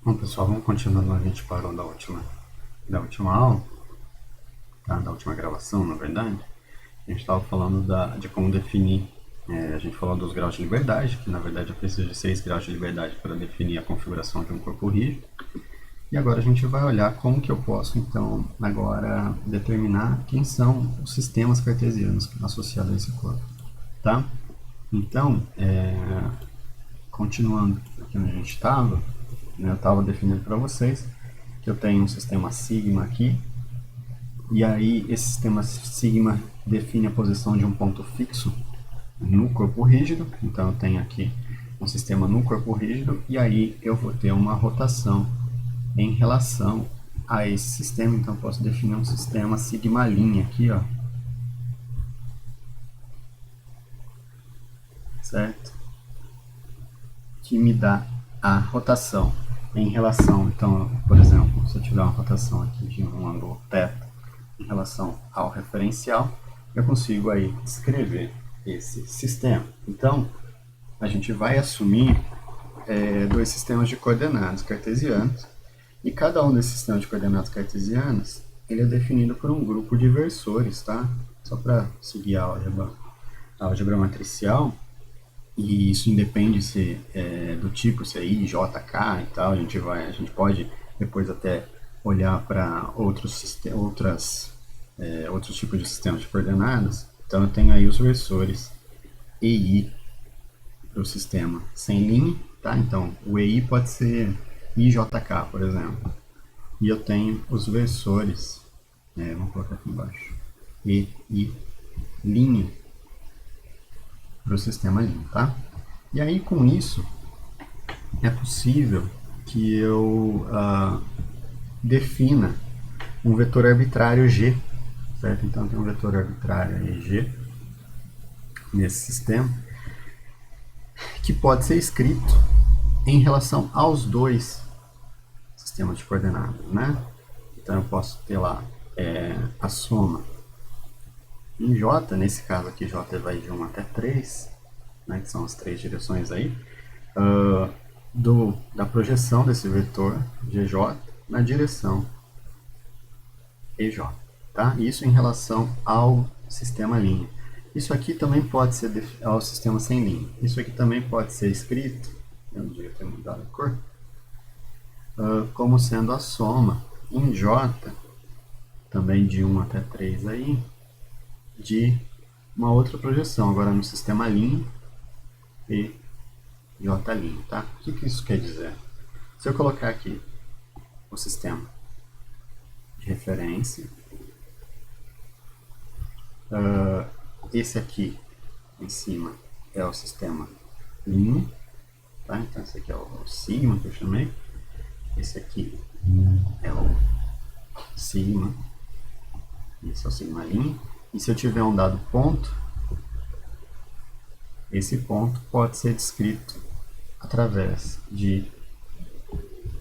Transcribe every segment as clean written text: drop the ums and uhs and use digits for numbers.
Bom, pessoal, vamos continuando onde a gente parou da última aula, tá? Da última gravação, na verdade. A gente estava falando de como definir, a gente falou dos graus de liberdade, que na verdade eu preciso de 6 graus de liberdade para definir a configuração de um corpo rígido. E agora a gente vai olhar como que eu posso, então, agora determinar quem são os sistemas cartesianos associados a esse corpo, tá? Então, continuando aqui onde a gente estava, né, eu estava definindo para vocês que eu tenho um sistema sigma aqui, e aí esse sistema sigma define a posição de um ponto fixo no corpo rígido. Então eu tenho aqui um sistema no corpo rígido, e aí eu vou ter uma rotação em relação a esse sistema. Então eu posso definir um sistema sigma linha aqui, ó, certo? Que me dá a rotação em relação, então, por exemplo, se eu tiver uma rotação aqui de um ângulo θ em relação ao referencial, eu consigo aí escrever esse sistema. Então, a gente vai assumir dois sistemas de coordenadas cartesianos, e cada um desses sistemas de coordenadas cartesianas ele é definido por um grupo de versores, tá? Só para seguir a álgebra matricial, e isso independe se do tipo, se é I, J, K e tal. A gente pode depois até olhar para outros tipos de sistemas de coordenadas. Então eu tenho aí os versores EI para o sistema sem linha, tá? Então o EI pode ser IJK, por exemplo. E eu tenho os versores, vamos colocar aqui embaixo, EI linha para o sistema linha, tá? E aí com isso é possível que eu defina um vetor arbitrário G, certo? Então tem um vetor arbitrário aí, G, nesse sistema, que pode ser escrito em relação aos dois sistemas de coordenadas, né? Então eu posso ter lá a soma em J, nesse caso aqui J vai de 1 até 3, né, que são as três direções aí, da projeção desse vetor GJ na direção EJ, tá? Isso em relação ao sistema linha. Isso aqui também pode ser ao sistema sem linha. Isso aqui também pode ser escrito, eu não devia ter mudado a cor, como sendo a soma em J, também de 1 até 3 aí, de uma outra projeção, agora no sistema linha e J', tá? O que isso quer dizer? Se eu colocar aqui o sistema de referência, esse aqui em cima é o sistema linha, tá? Então esse aqui é o sigma que eu chamei, esse aqui é o sigma, esse é o sigma linha, e se eu tiver um dado ponto, esse ponto pode ser descrito através de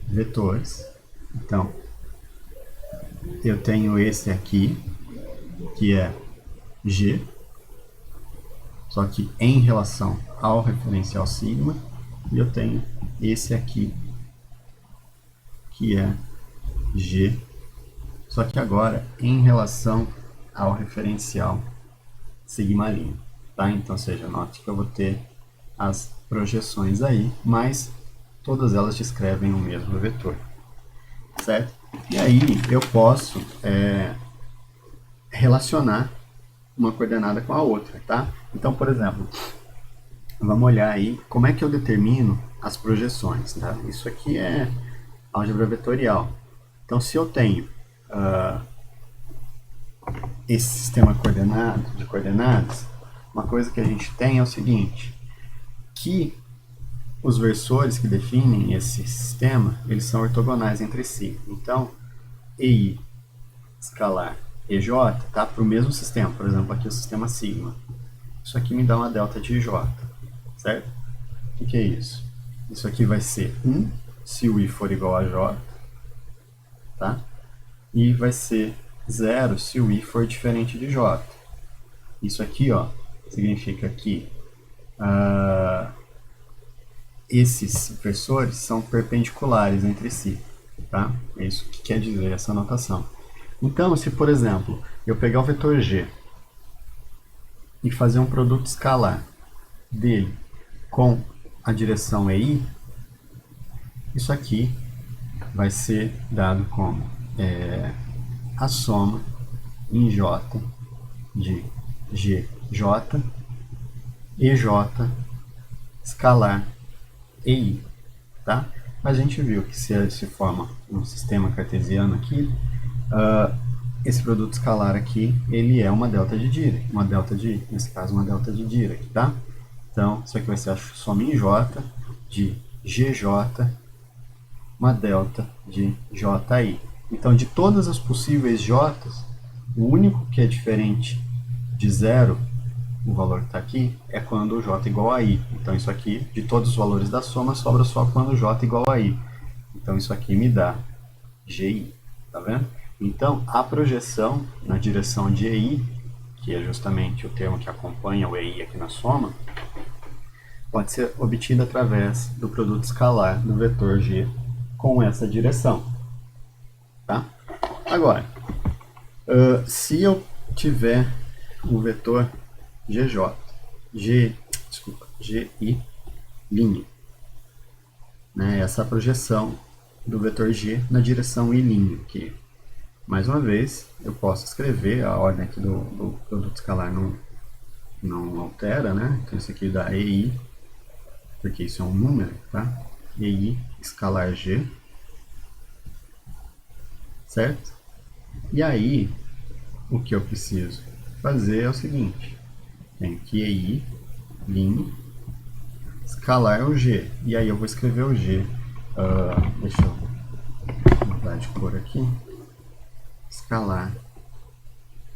vetores. Então, eu tenho esse aqui, que é G, só que em relação ao referencial sigma, e eu tenho esse aqui, que é G, só que agora em relação ao referencial sigma linha, tá? Então, seja, note que eu vou ter as projeções aí, mas todas elas descrevem o mesmo vetor, certo? E aí eu posso relacionar uma coordenada com a outra, tá? Então, por exemplo, vamos olhar aí como é que eu determino as projeções, tá? Isso aqui é álgebra vetorial. Então, se eu tenho esse sistema de coordenadas, uma coisa que a gente tem é o seguinte, que os versores que definem esse sistema, eles são ortogonais entre si. Então, EI escalar EJ tá para o mesmo sistema, por exemplo, aqui o sistema sigma. Isso aqui me dá uma delta de J, certo? O que é isso? Isso aqui vai ser 1 se o I for igual a J, tá? E vai ser 0 se o I for diferente de J. Isso aqui, ó, significa que esses versores são perpendiculares entre si, tá? É isso que quer dizer essa notação. Então, se por exemplo, eu pegar o vetor g e fazer um produto escalar dele com a direção EI, isso aqui vai ser dado como a soma em J de GJ, EJ, escalar EI, tá? Mas a gente viu que se forma um sistema cartesiano aqui, esse produto escalar aqui, ele é uma delta de Dirac, nesse caso uma delta de Dirac, tá? Então, isso aqui vai ser a soma em J de GJ, uma delta de JI. Então, de todas as possíveis J's, o único que é diferente de zero, o valor que está aqui, é quando o J é igual a I. Então, isso aqui, de todos os valores da soma, sobra só quando o J é igual a I. Então, isso aqui me dá GI, tá vendo? Então, a projeção na direção de EI, que é justamente o termo que acompanha o EI aqui na soma, pode ser obtida através do produto escalar do vetor G com essa direção. Tá? Agora, se eu tiver o vetor GI', né, essa projeção do vetor G na direção I', que, mais uma vez, eu posso escrever, a ordem aqui do produto escalar não altera, né? Então isso aqui dá EI, porque isso é um número, tá? EI escalar G, certo? E aí, o que eu preciso fazer é o seguinte, tenho que EI, escalar o G, e aí eu vou escrever o G, deixa eu mudar de cor aqui, escalar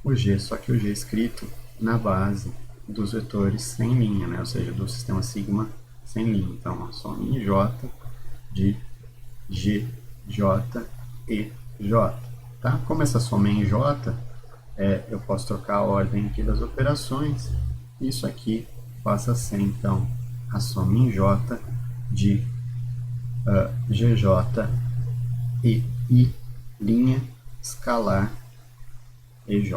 o G, só que o G escrito na base dos vetores sem linha, né? Ou seja, do sistema sigma sem linha. Então, a soma em J de G, J e J. Tá? Como essa soma é em J, eu posso trocar a ordem aqui das operações. Isso aqui passa a ser, então, a soma em J de GJ e I' escalar EJ.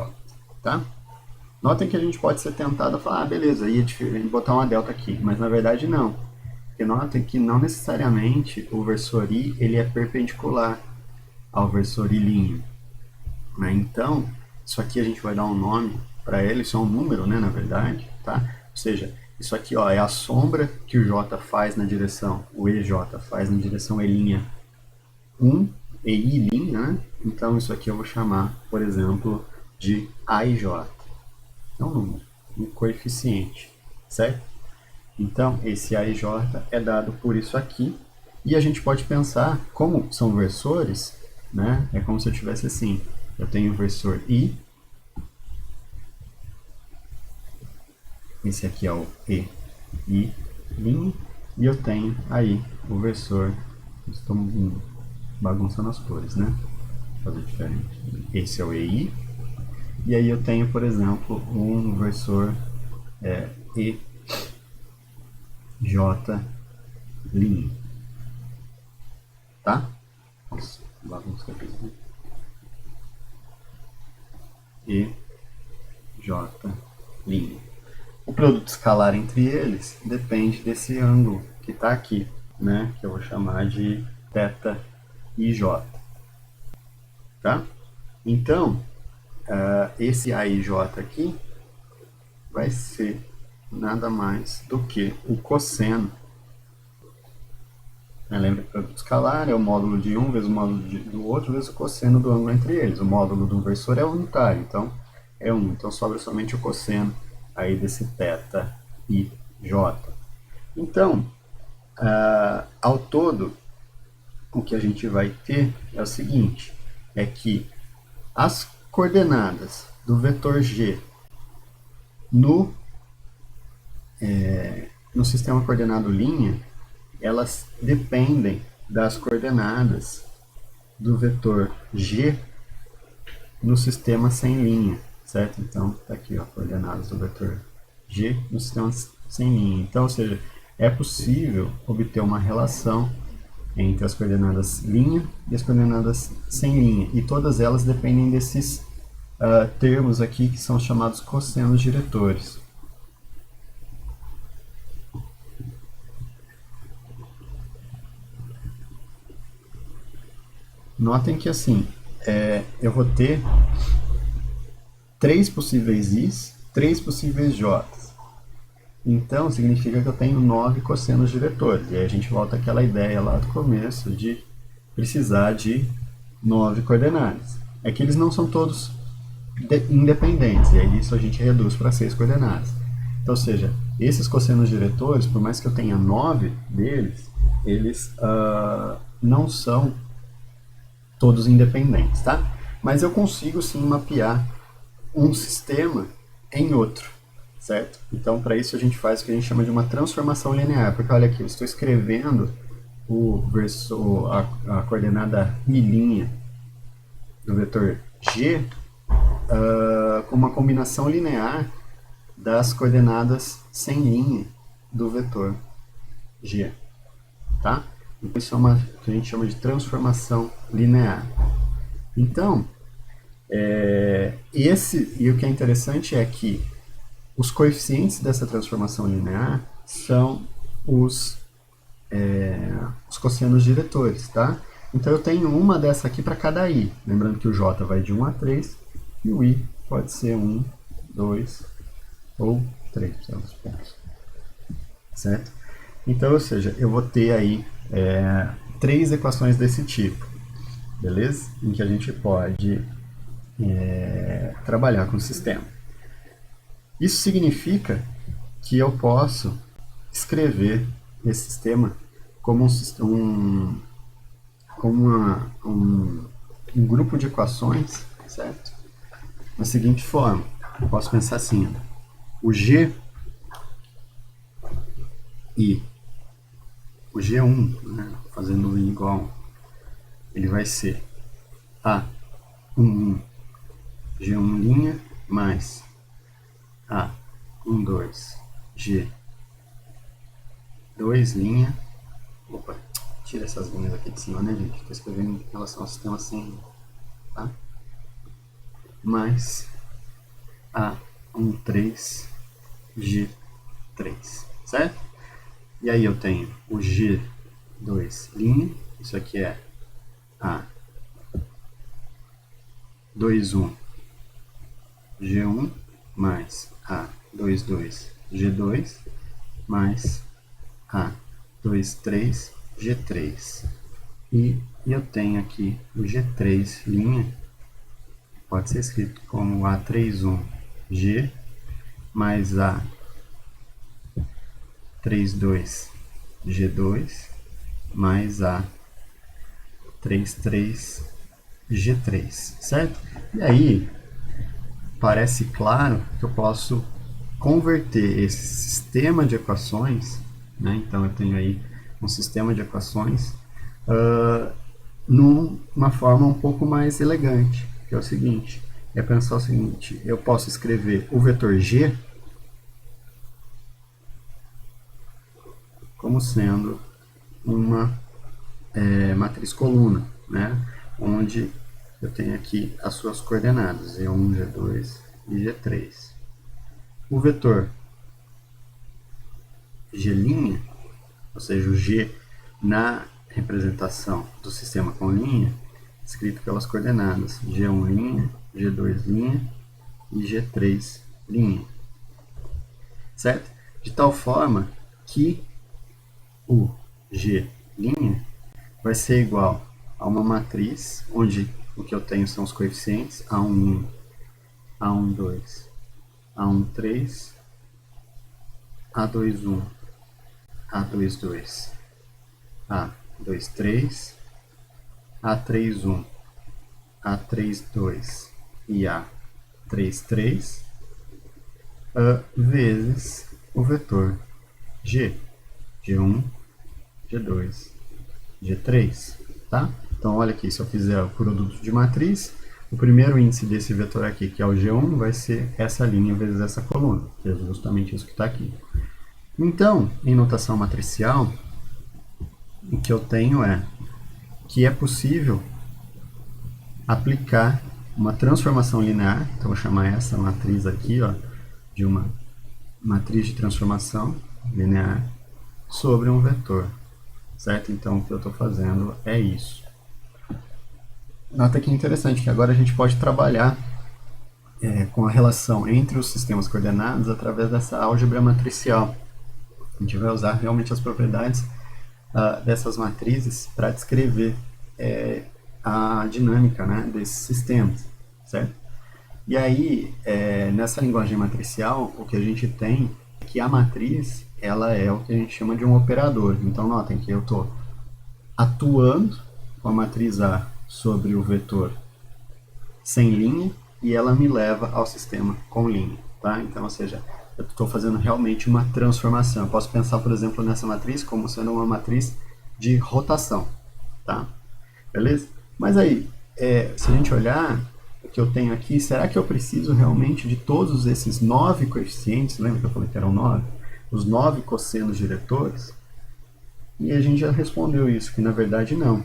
Tá? Notem que a gente pode ser tentado a falar, beleza, ia botar uma delta aqui, mas na verdade não. Porque notem que não necessariamente o versor I ele é perpendicular ao versor I'. Né? Então, isso aqui a gente vai dar um nome para ele, isso é um número, né, na verdade, tá? Ou seja, isso aqui ó, é a sombra que o J faz na direção, o EJ faz na direção E'1, EI', né? Então isso aqui eu vou chamar, por exemplo, de AIJ. É um número, um coeficiente, certo? Então, esse AIJ é dado por isso aqui. E a gente pode pensar, como são versores, né? É como se eu tivesse assim, eu tenho o versor I, esse aqui é o EI', e eu tenho aí o versor, estou bagunçando as cores, né? Vou fazer diferente. Esse é o EI, e aí eu tenho, por exemplo, um versor EJ', tá? Nossa, bagunça aqui, né? EJ'. O produto escalar entre eles depende desse ângulo que está aqui, né? Que eu vou chamar de θ IJ. Tá? Então, esse AIJ aqui vai ser nada mais do que o cosseno. Lembra que o produto escalar é o módulo de um vezes o módulo do outro vezes o cosseno do ângulo entre eles. O módulo do versor é unitário, então é 1. Então sobra somente o cosseno aí desse θ IJ. Então, ao todo, o que a gente vai ter é o seguinte, é que as coordenadas do vetor G no sistema coordenado linha, elas dependem das coordenadas do vetor G no sistema sem linha, certo? Então, tá aqui, ó, coordenadas do vetor G no sistema sem linha. Então, ou seja, é possível obter uma relação entre as coordenadas linha e as coordenadas sem linha, e todas elas dependem desses termos aqui que são chamados cossenos diretores. Notem que assim, eu vou ter 3 possíveis i's, 3 possíveis j's. Então, significa que eu tenho 9 cossenos diretores. E aí a gente volta àquela ideia lá do começo de precisar de 9 coordenadas. É que eles não são todos independentes, e aí isso a gente reduz para 6 coordenadas. Então, ou seja, esses cossenos diretores, por mais que eu tenha 9 deles, eles não são todos independentes, tá? Mas eu consigo sim mapear um sistema em outro, certo? Então, para isso a gente faz o que a gente chama de uma transformação linear, porque olha aqui, eu estou escrevendo a coordenada i' do vetor g com uma combinação linear das coordenadas sem linha do vetor g, tá? Então, isso é uma que a gente chama de transformação linear. Então, e o que é interessante é que os coeficientes dessa transformação linear são os cossenos diretores, tá? Então eu tenho uma dessa aqui para cada i. Lembrando que o j vai de 1 a 3 e o i pode ser 1, 2 ou 3, pontos. Certo? Então, ou seja, eu vou ter aí 3 equações desse tipo, beleza? Em que a gente pode trabalhar com o sistema. Isso significa que eu posso escrever esse sistema como um grupo de equações, certo? Da seguinte forma, eu posso pensar assim, o G e o G1, né, fazendo o I igual, ele vai ser A11 G1' mais A12 G2'. Opa, tira essas linhas aqui de cima, né, gente? Estou escrevendo em relação ao sistema sem, tá? Mais A13 G3, certo? E aí eu tenho o G2', isso aqui é A21 G1 mais A22 G2 mais A23 G3. E eu tenho aqui o G3', pode ser escrito como A31 G mais A32 G2 mais A33 G3, certo? E aí, parece claro que eu posso converter esse sistema de equações, né? Então eu tenho aí um sistema de equações numa forma um pouco mais elegante, que é o seguinte, é pensar o seguinte, eu posso escrever o vetor G como sendo uma matriz coluna, né? Onde eu tenho aqui as suas coordenadas, G1, G2 e G3. O vetor G', ou seja, o G na representação do sistema com linha, escrito pelas coordenadas G1', G2' e G3', certo? De tal forma que o G' vai ser igual a uma matriz onde o que eu tenho são os coeficientes A11, A12, A13, A21, A22, A23, A31, A32 e A33 vezes o vetor G, G1, G2, G3, tá? Então olha aqui, se eu fizer o produto de matriz, o primeiro índice desse vetor aqui, que é o G1, vai ser essa linha vezes essa coluna, que é justamente isso que está aqui. Então, em notação matricial, o que eu tenho é que é possível aplicar uma transformação linear, então vou chamar essa matriz aqui, ó, de uma matriz de transformação linear sobre um vetor, certo? Então o que eu estou fazendo é isso. Nota que interessante que agora a gente pode trabalhar com a relação entre os sistemas coordenados através dessa álgebra matricial. A gente vai usar realmente as propriedades dessas matrizes para descrever a dinâmica, né, desses sistemas, certo? E aí, nessa linguagem matricial, o que a gente tem é que a matriz ela é o que a gente chama de um operador. Então, notem que eu estou atuando com a matriz A sobre o vetor sem linha e ela me leva ao sistema com linha. Tá? Então, ou seja, eu estou fazendo realmente uma transformação. Eu posso pensar, por exemplo, nessa matriz como sendo uma matriz de rotação. Tá? Beleza? Mas aí, se a gente olhar o que eu tenho aqui, será que eu preciso realmente de todos esses 9 coeficientes? Lembra que eu falei que eram 9? Os 9 cossenos diretores? E a gente já respondeu isso, que na verdade não.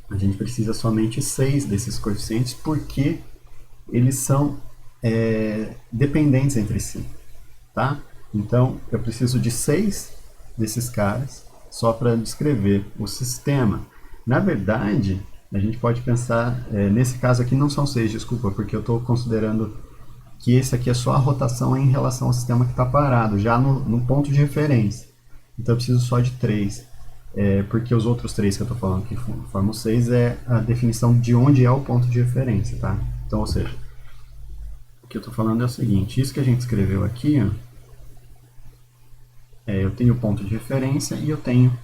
A gente precisa somente 6 desses coeficientes, porque eles são dependentes entre si. Tá? Então, eu preciso de 6 desses caras só para descrever o sistema. Na verdade, a gente pode pensar, nesse caso aqui não são 6, desculpa, porque eu estou considerando que esse aqui é só a rotação em relação ao sistema que está parado, já no ponto de referência. Então eu preciso só de 3, porque os outros 3 que eu estou falando que formam 6 é a definição de onde é o ponto de referência. Tá? Então, ou seja, o que eu estou falando é o seguinte, isso que a gente escreveu aqui, ó, eu tenho o ponto de referência e eu tenho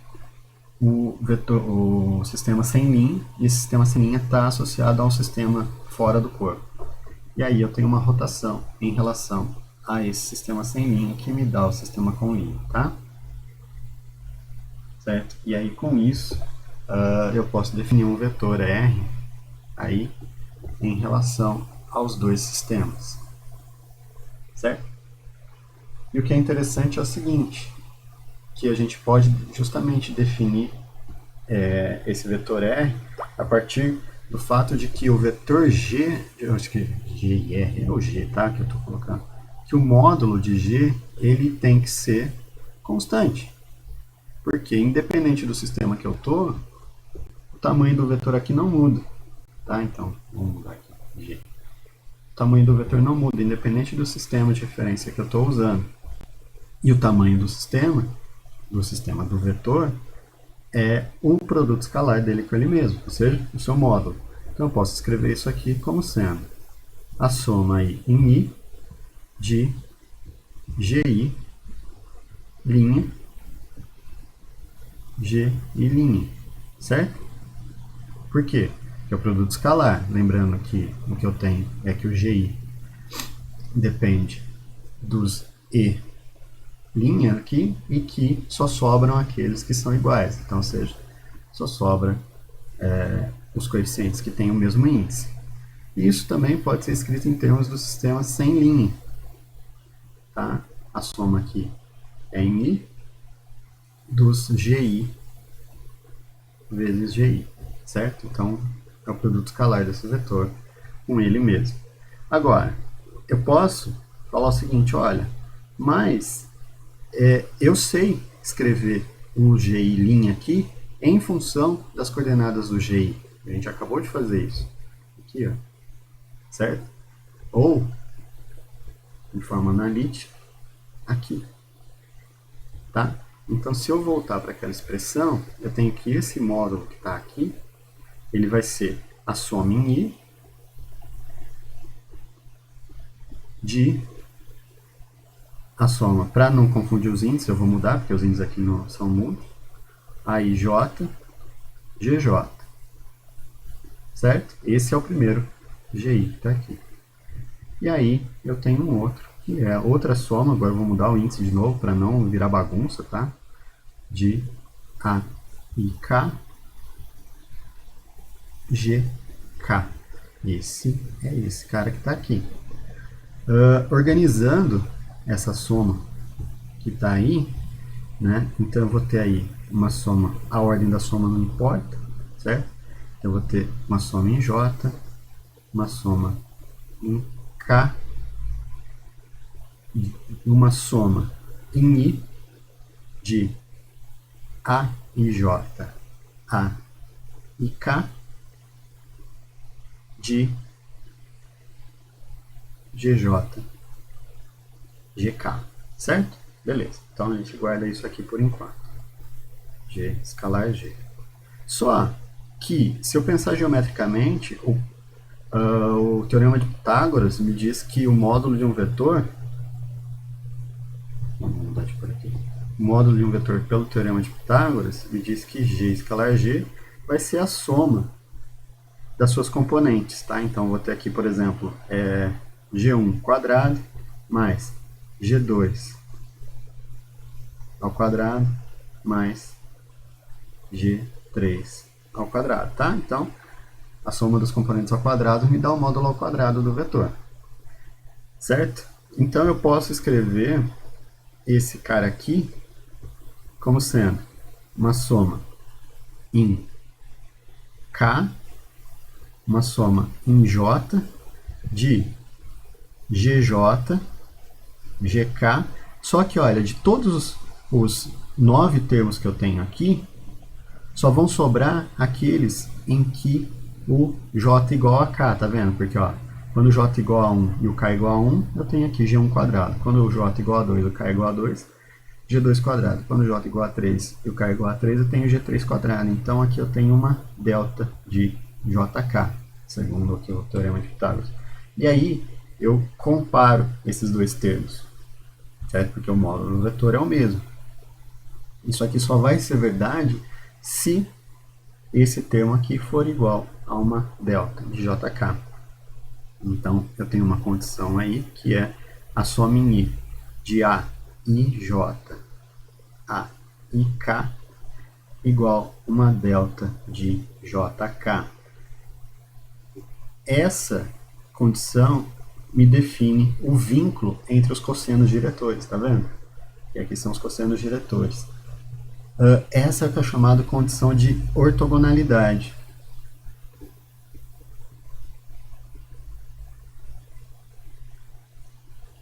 o sistema sem linha, e esse sistema sem linha está associado a um sistema fora do corpo. E aí eu tenho uma rotação em relação a esse sistema sem linha que me dá o sistema com linha, tá? Certo? E aí com isso eu posso definir um vetor R aí em relação aos dois sistemas, certo? E o que é interessante é o seguinte, que a gente pode justamente definir esse vetor R a partir do fato de que o vetor G, eu acho que G e R é o G, tá? Que eu estou colocando, que o módulo de G ele tem que ser constante, porque independente do sistema que eu estou, o tamanho do vetor aqui não muda, tá? Então vamos mudar aqui, G. O tamanho do vetor não muda, independente do sistema de referência que eu estou usando. E o tamanho do sistema do vetor, é o produto escalar dele com ele mesmo, ou seja, o seu módulo. Então eu posso escrever isso aqui como sendo a soma aí em I de GI linha G e linha, certo? Por quê? Porque é o produto escalar. Lembrando que o que eu tenho é que o GI depende dos E linha aqui e que só sobram aqueles que são iguais. Então, ou seja, só sobra os coeficientes que têm o mesmo índice. Isso também pode ser escrito em termos do sistema sem linha. Tá? A soma aqui é em I dos GI vezes GI, certo? Então, é o produto escalar desse vetor com ele mesmo. Agora, eu posso falar o seguinte, olha, mas eu sei escrever o GI' aqui em função das coordenadas do GI. A gente acabou de fazer isso. Aqui, ó. Certo? Ou, de forma analítica, aqui. Tá? Então, se eu voltar para aquela expressão, eu tenho que esse módulo que está aqui, ele vai ser a soma em I de a soma, para não confundir os índices, eu vou mudar, porque os índices aqui não são múltiplos, aí J, GJ, certo? Esse é o primeiro GI que está aqui. E aí eu tenho um outro, que é outra soma, agora eu vou mudar o índice de novo, para não virar bagunça, tá? De A e K, GK. Esse é esse cara que está aqui. Organizando essa soma que está aí, né? Então eu vou ter aí uma soma, a ordem da soma não importa, certo? Então eu vou ter uma soma em J, uma soma em K, uma soma em I de A e J, A e K, de GJ, GK, certo? Beleza, então a gente guarda isso aqui por enquanto. G escalar G. Só que, se eu pensar geometricamente, o teorema de Pitágoras me diz que o módulo de um vetor, vamos mudar de por aqui, o módulo de um vetor pelo teorema de Pitágoras me diz que G escalar G vai ser a soma das suas componentes, tá? Então, vou ter aqui, por exemplo, G1 quadrado mais G2 ao quadrado mais G3 ao quadrado, tá? Então, a soma dos componentes ao quadrado me dá o módulo ao quadrado do vetor, certo? Então, eu posso escrever esse cara aqui como sendo uma soma em K, uma soma em J de GJ, GK, só que olha, de todos os 9 termos que eu tenho aqui, só vão sobrar aqueles em que o J igual a K, tá vendo? Porque ó, quando o J igual a 1 e o K igual a 1, eu tenho aqui G1 quadrado. Quando o J igual a 2 e o K igual a 2, G2 quadrado. Quando o J igual a 3 e o K igual a 3, eu tenho G3 quadrado. Então aqui eu tenho uma delta de JK, segundo aqui o teorema de Pitágoras. E aí eu comparo esses dois termos, certo? Porque o módulo do vetor é o mesmo. Isso aqui só vai ser verdade se esse termo aqui for igual a uma delta de JK. Então, eu tenho uma condição aí que é a soma em I de A e J, A e K, igual a uma delta de JK. Essa condição me define o vínculo entre os cossenos diretores, tá vendo? E aqui são os cossenos diretores. Essa é o que é chamada condição de ortogonalidade.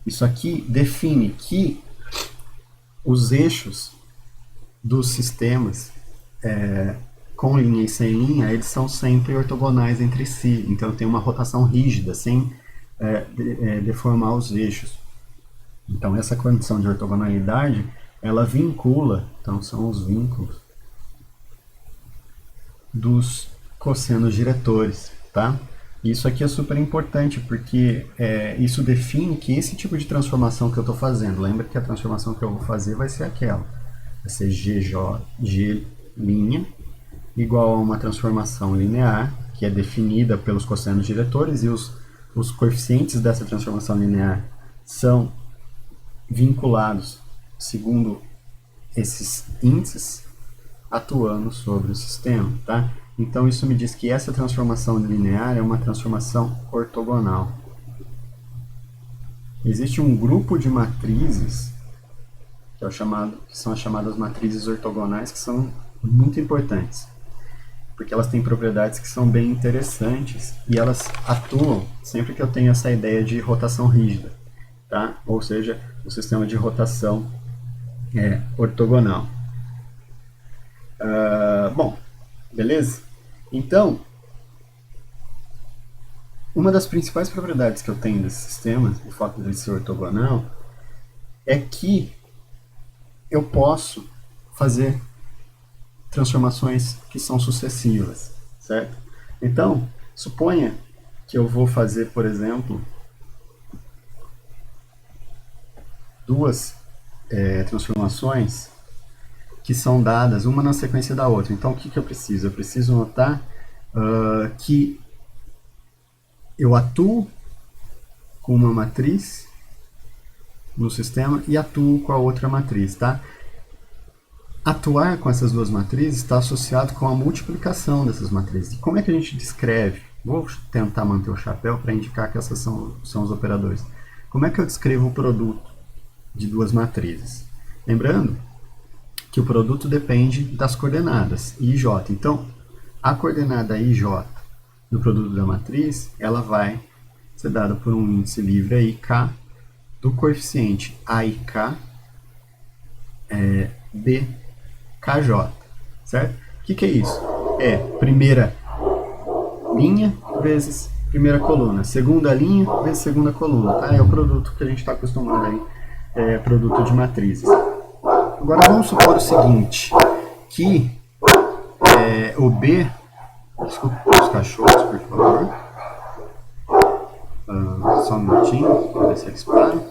Isso aqui define que os eixos dos sistemas com linha e sem linha, eles são sempre ortogonais entre si. Então tem uma rotação rígida, sem deformar os eixos. Então essa condição de ortogonalidade, ela vincula, então são os vínculos dos cossenos diretores, tá? Isso aqui é super importante, porque isso define que esse tipo de transformação que eu estou fazendo, lembra que a transformação que eu vou fazer vai ser aquela, vai ser G' igual a uma transformação linear, que é definida pelos cossenos diretores, e os coeficientes dessa transformação linear são vinculados segundo esses índices atuando sobre o sistema, tá? Então isso me diz que essa transformação linear é uma transformação ortogonal. Existe um grupo de matrizes que são as chamadas matrizes ortogonais, que são muito importantes, porque elas têm propriedades que são bem interessantes e elas atuam sempre que eu tenho essa ideia de rotação rígida, tá? Ou seja, o sistema de rotação ortogonal. Bom, beleza? Então, uma das principais propriedades que eu tenho desse sistema, o fato de ele ser ortogonal, é que eu posso fazer transformações que são sucessivas, certo? Então, suponha que eu vou fazer, por exemplo, duas transformações que são dadas uma na sequência da outra. Então, o que eu preciso? Eu preciso notar que eu atuo com uma matriz no sistema e atuo com a outra matriz, tá? Atuar com essas duas matrizes está associado com a multiplicação dessas matrizes. E como é que a gente descreve? Vou tentar manter o chapéu para indicar que essas são os operadores. Como é que eu descrevo o produto de duas matrizes? Lembrando que o produto depende das coordenadas I e J. Então, a coordenada I e J do produto da matriz, ela vai ser dada por um índice livre aí, K, do coeficiente A e K, BKJ, certo? O que é isso? É primeira linha vezes primeira coluna, segunda linha vezes segunda coluna, tá? É o produto que a gente está acostumado aí, produto de matrizes. Agora vamos supor o seguinte, que o B, desculpa os cachorros, por favor, só um minutinho, para ver se eles param.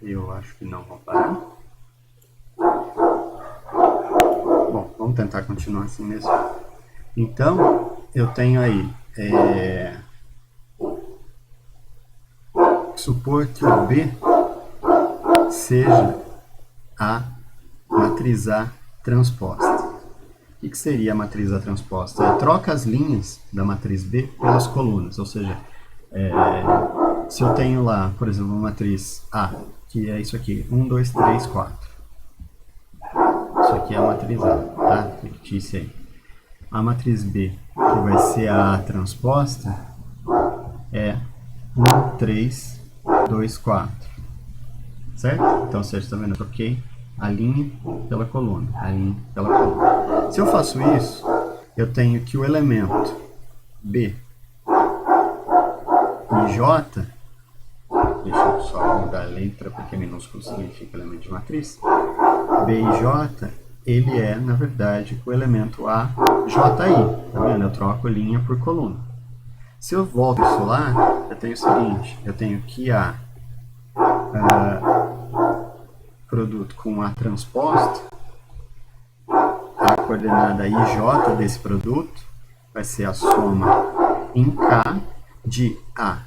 Eu acho que não vão parar. Bom, vamos tentar continuar assim mesmo. Então, eu tenho aí, supor que o B seja a matriz A transposta. O que seria a matriz A transposta? Troca as linhas da matriz B pelas colunas, ou seja, se eu tenho lá, por exemplo, uma matriz A, que é isso aqui, 1, 2, 3, 4. Isso aqui é a matriz A, tá? Repetir isso aí. A matriz B, que vai ser a A transposta, é 1, 3, 2, 4. Certo? Então, você está vendo? Eu troquei a linha pela coluna. A linha pela coluna. Se eu faço isso, eu tenho que o elemento B e J, deixa eu só mudar a letra porque minúsculo significa elemento de matriz, B e J, ele é, na verdade, o elemento A, J, I. Tá vendo? Eu troco linha por coluna. Se eu volto isso lá, eu tenho o seguinte, eu tenho que A produto com A transposto, a coordenada IJ desse produto vai ser a soma em K de A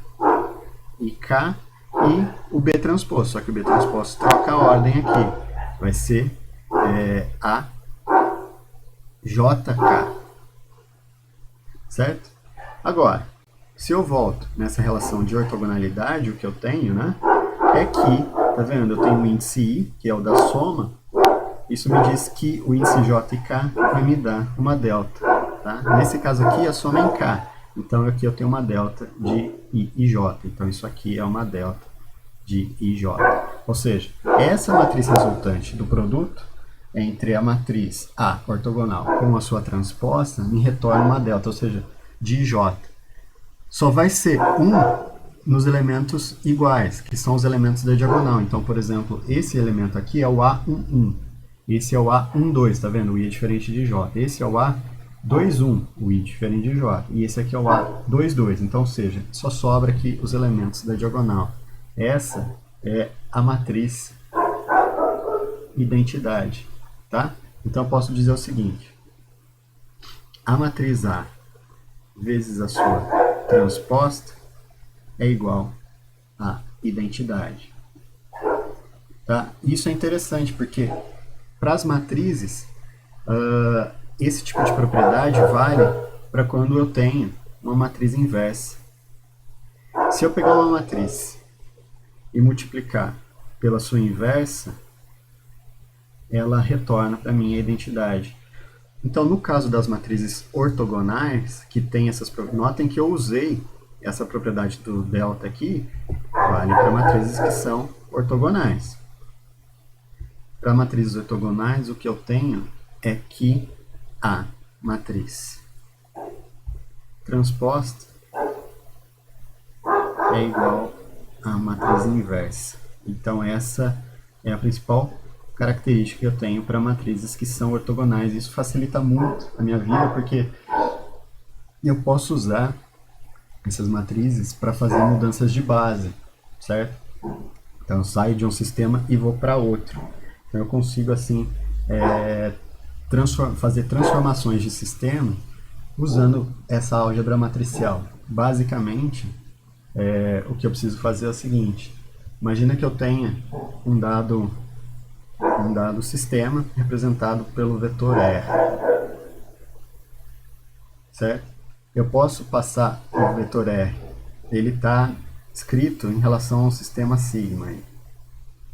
e K e o B transposto, só que o B transposto troca a ordem aqui, vai ser A JK, certo? Agora, se eu volto nessa relação de ortogonalidade, o que eu tenho, né, é que, tá vendo, eu tenho o índice I, que é o da soma, isso me diz que o índice J e K vai me dar uma delta, tá? Nesse caso aqui, a soma é em K, então aqui eu tenho uma delta de I e J, então isso aqui é uma delta de I e J. Ou seja, essa matriz resultante do produto entre a matriz A ortogonal com a sua transposta me retorna uma delta, ou seja, de J. Só vai ser nos elementos iguais, que são os elementos da diagonal. Então, por exemplo, esse elemento aqui é o A11, esse é o A12, tá vendo? O I é diferente de J. Esse é o A21, o I diferente de J. E esse aqui é o A22. Então, ou seja, só sobra aqui os elementos da diagonal. Essa é a matriz identidade, tá? Então, eu posso dizer o seguinte. A matriz A vezes a sua transposta é igual a identidade. Tá? Isso é interessante porque para as matrizes esse tipo de propriedade vale para quando eu tenho uma matriz inversa. Se eu pegar uma matriz e multiplicar pela sua inversa, ela retorna para mim a identidade. Então, no caso das matrizes ortogonais, que tem essas propriedades, notem que eu usei essa propriedade do delta aqui, vale para matrizes que são ortogonais. Para matrizes ortogonais, o que eu tenho é que a matriz transposta é igual à matriz inversa. Então, essa é a principal característica que eu tenho para matrizes que são ortogonais. Isso facilita muito a minha vida, porque eu posso usar essas matrizes para fazer mudanças de base, certo? Então, eu saio de um sistema e vou para outro. Então, eu consigo, assim, fazer transformações de sistema usando essa álgebra matricial. Basicamente, o que eu preciso fazer é o seguinte. Imagina que eu tenha um dado sistema representado pelo vetor R, certo? Eu posso passar o vetor R, ele está escrito em relação ao sistema sigma, aí,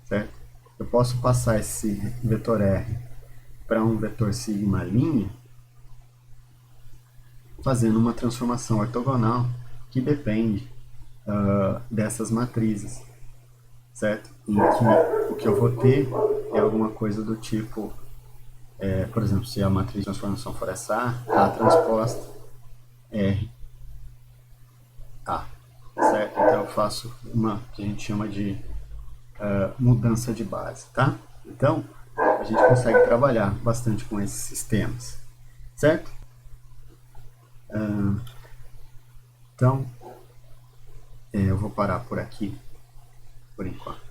certo? Eu posso passar esse vetor R para um vetor sigma linha, fazendo uma transformação ortogonal que depende dessas matrizes, certo? Em que o que eu vou ter é alguma coisa do tipo, por exemplo, se a matriz de transformação for essa A transposta R A, certo? Então eu faço uma que a gente chama de mudança de base, tá? Então a gente consegue trabalhar bastante com esses sistemas, certo? Então eu vou parar por aqui por enquanto.